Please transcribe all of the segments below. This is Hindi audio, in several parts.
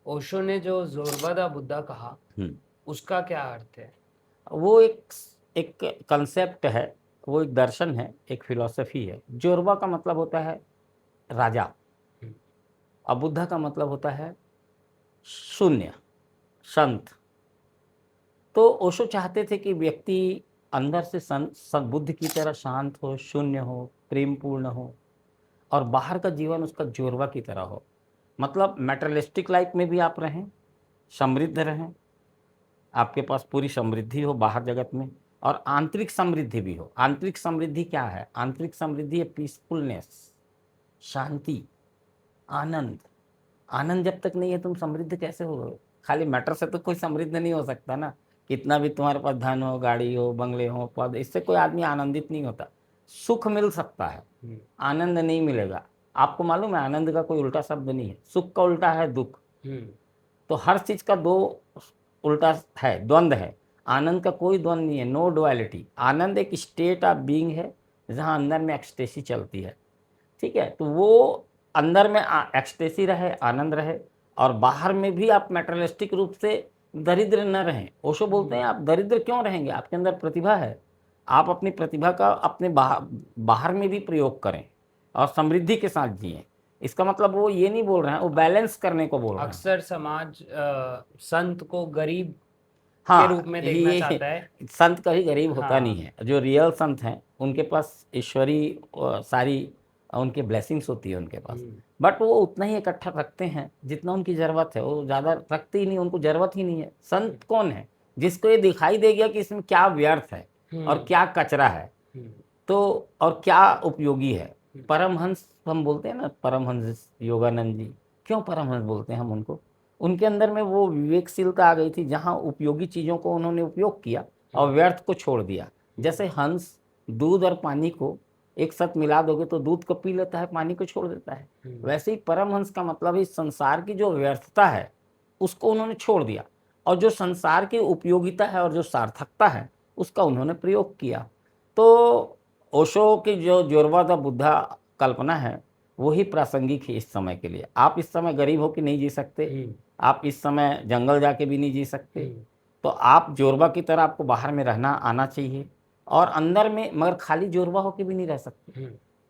ओशो ने जो जोरबा दा बुद्धा कहा, उसका क्या अर्थ है? वो एक एक कंसेप्ट है, वो एक दर्शन है, एक फिलॉसफी है। जोरबा का मतलब होता है राजा, और बुद्धा का मतलब होता है शून्य, संत। तो ओशो चाहते थे कि व्यक्ति अंदर से बुद्ध की तरह शांत हो, शून्य हो, प्रेम पूर्ण हो, और बाहर का जीवन उसका जोरबा की तरह हो। मतलब मैटेरियलिस्टिक लाइफ में भी आप रहें, समृद्ध रहें, आपके पास पूरी समृद्धि हो बाहर जगत में, और आंतरिक समृद्धि भी हो। आंतरिक समृद्धि क्या है? आंतरिक समृद्धि है पीसफुलनेस, शांति, आनंद। आनंद जब तक नहीं है तुम समृद्ध कैसे हो? खाली मैटर से तो कोई समृद्ध नहीं हो सकता ना। कितना भी तुम्हारे पास धन हो, गाड़ी हो, बंगले हो, पद, इससे कोई आदमी आनंदित नहीं होता। सुख मिल सकता है, आनंद नहीं मिलेगा। आपको मालूम है आनंद का कोई उल्टा शब्द नहीं है, सुख का उल्टा है दुख। तो हर चीज का दो उल्टा है, द्वंद्व है। आनंद का कोई द्वंद्व नहीं है, नो डुअलिटी। आनंद एक स्टेट ऑफ बीइंग है जहाँ अंदर में एक्सटेसी चलती है। ठीक है, तो वो अंदर में एक्सटेसी रहे, आनंद रहे, और बाहर में भी आप मेटेरियलिस्टिक रूप से दरिद्र न रहें। ओशो बोलते हैं आप दरिद्र क्यों रहेंगे? आपके अंदर प्रतिभा है, आप अपनी प्रतिभा का अपने बाहर में भी प्रयोग करें और समृद्धि के साथ जिएं। इसका मतलब वो ये नहीं बोल रहे हैं, वो बैलेंस करने को बोल रहे हैं। अक्सर समाज संत को गरीब के रूप हाँ, में देखना चाहता है। संत कभी गरीब होता हाँ। नहीं है। जो रियल संत हैं उनके पास ईश्वरी सारी उनके ब्लेसिंग्स होती है उनके पास, बट वो उतना ही इकट्ठा रखते हैं जितना उनकी ज़रूरत है। वो ज़्यादा रखते ही नहीं, उनको ज़रूरत ही नहीं है। संत कौन है? जिसको ये दिखाई दे गया कि इसमें क्या व्यर्थ है और क्या कचरा है, तो और क्या उपयोगी है। परमहंस हम बोलते हैं ना, परमहंस योगानंद जी। क्यों परमहंस बोलते हैं हम उनको? उनके अंदर में वो विवेकशीलता आ गई थी जहाँ उपयोगी चीज़ों को उन्होंने उपयोग किया और व्यर्थ को छोड़ दिया। जैसे हंस दूध और पानी को एक साथ मिला दोगे तो दूध को पी लेता है, पानी को छोड़ देता है। वैसे ही परमहंस का मतलब इस संसार की जो व्यर्थता है उसको उन्होंने छोड़ दिया, और जो संसार की उपयोगिता है और जो सार्थकता है उसका उन्होंने प्रयोग किया। तो ओशो की जो जोरबा द बुद्धा कल्पना है वही प्रासंगिक है इस समय के लिए। आप इस समय गरीब होकर नहीं जी सकते, आप इस समय जंगल जाके भी नहीं जी सकते। तो आप जोरबा की तरह आपको बाहर में रहना आना चाहिए, और अंदर में मगर खाली जोरबा होकर भी नहीं रह सकते।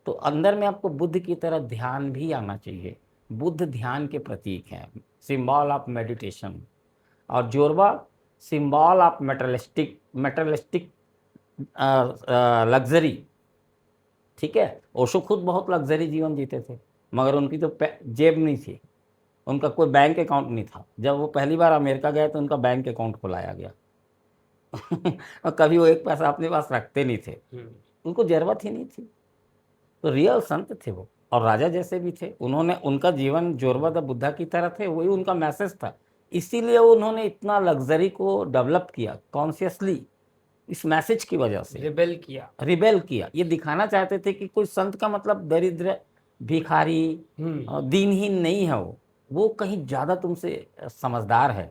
तो अंदर में आपको बुद्ध की तरह ध्यान भी आना चाहिए। बुद्ध ध्यान के प्रतीक हैं, सिंबल ऑफ मेडिटेशन, और Zorba symbol of materialistic materialistic luxury. ठीक है, ओशो खुद बहुत लग्जरी जीवन जीते थे, मगर उनकी तो जेब नहीं थी, उनका कोई बैंक अकाउंट नहीं था। जब वो पहली बार अमेरिका गए तो उनका बैंक अकाउंट खुलाया गया और कभी वो एक पैसा अपने पास रखते नहीं थे, उनको जरूरत ही नहीं थी। तो रियल संत थे वो, और राजा जैसे भी थे। उन्होंने उनका जीवन जोरबा द बुद्धा की तरह थे, वही उनका मैसेज था। इसीलिए उन्होंने इतना लग्जरी को डेवलप किया कॉन्शियसली, इस मैसेज की वजह से रिबेल किया। ये दिखाना चाहते थे कि कोई संत का मतलब दरिद्र, भिखारी, दीनहीन नहीं है। वो कहीं ज़्यादा तुमसे समझदार है,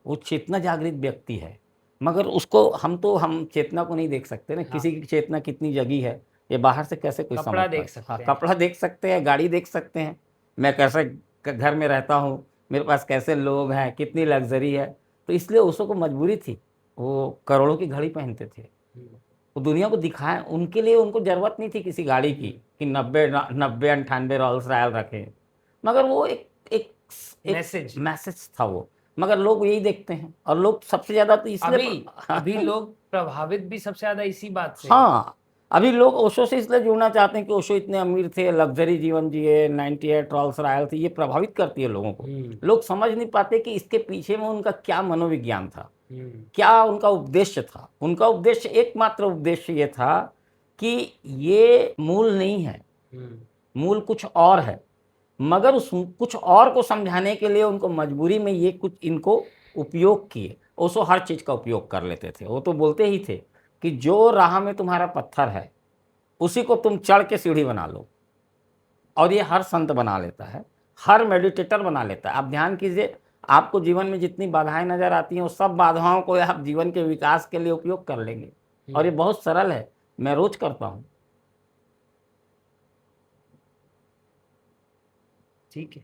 वो चेतना जागृत व्यक्ति है। मगर उसको हम चेतना को नहीं देख सकते ना। किसी की चेतना कितनी जगी है ये बाहर से कैसे कोई समझ पाए? हाँ, कपड़ा देख सकते हैं, गाड़ी देख सकते हैं, मैं कैसे घर में रहता हूँ, मेरे पास कैसे लोग हैं, कितनी लग्जरी है। तो इसलिए उसको मजबूरी थी, वो करोड़ों की घड़ी पहनते थे, वो दुनिया को दिखाएं। उनके लिए उनको जरूरत नहीं थी किसी गाड़ी की कि 90 98 रोल्स रॉयल रखें, मगर वो एक मैसेज था वो। मगर लोग यही देखते हैं, और लोग सबसे ज्यादा तो इसलिए अभी लोग प्रभावित भी सबसे ज्यादा इसी बात से। हाँ, अभी लोग ओशो से इसलिए जुड़ना चाहते हैं कि ओशो इतने अमीर थे, लग्जरी जीवन जिए, 98 रोल्स रॉयल थी। ये प्रभावित करती है लोगों को। लोग समझ नहीं पाते कि इसके पीछे में उनका क्या मनोविज्ञान था, क्या उनका उद्देश्य था। उनका उद्देश्य, एकमात्र उद्देश्य ये था कि ये मूल नहीं है, मूल कुछ और है। मगर उस कुछ और को समझाने के लिए उनको मजबूरी में ये कुछ इनको उपयोग किए। ओशो हर चीज का उपयोग कर लेते थे। वो तो बोलते ही थे कि जो राह में तुम्हारा पत्थर है उसी को तुम चढ़ के सीढ़ी बना लो। और ये हर संत बना लेता है, हर मेडिटेटर बना लेता है। आप ध्यान कीजिए, आपको जीवन में जितनी बाधाएं नजर आती हैं वो सब बाधाओं को आप जीवन के विकास के लिए उपयोग कर लेंगे। और ये बहुत सरल है, मैं रोज करता हूँ। ठीक है।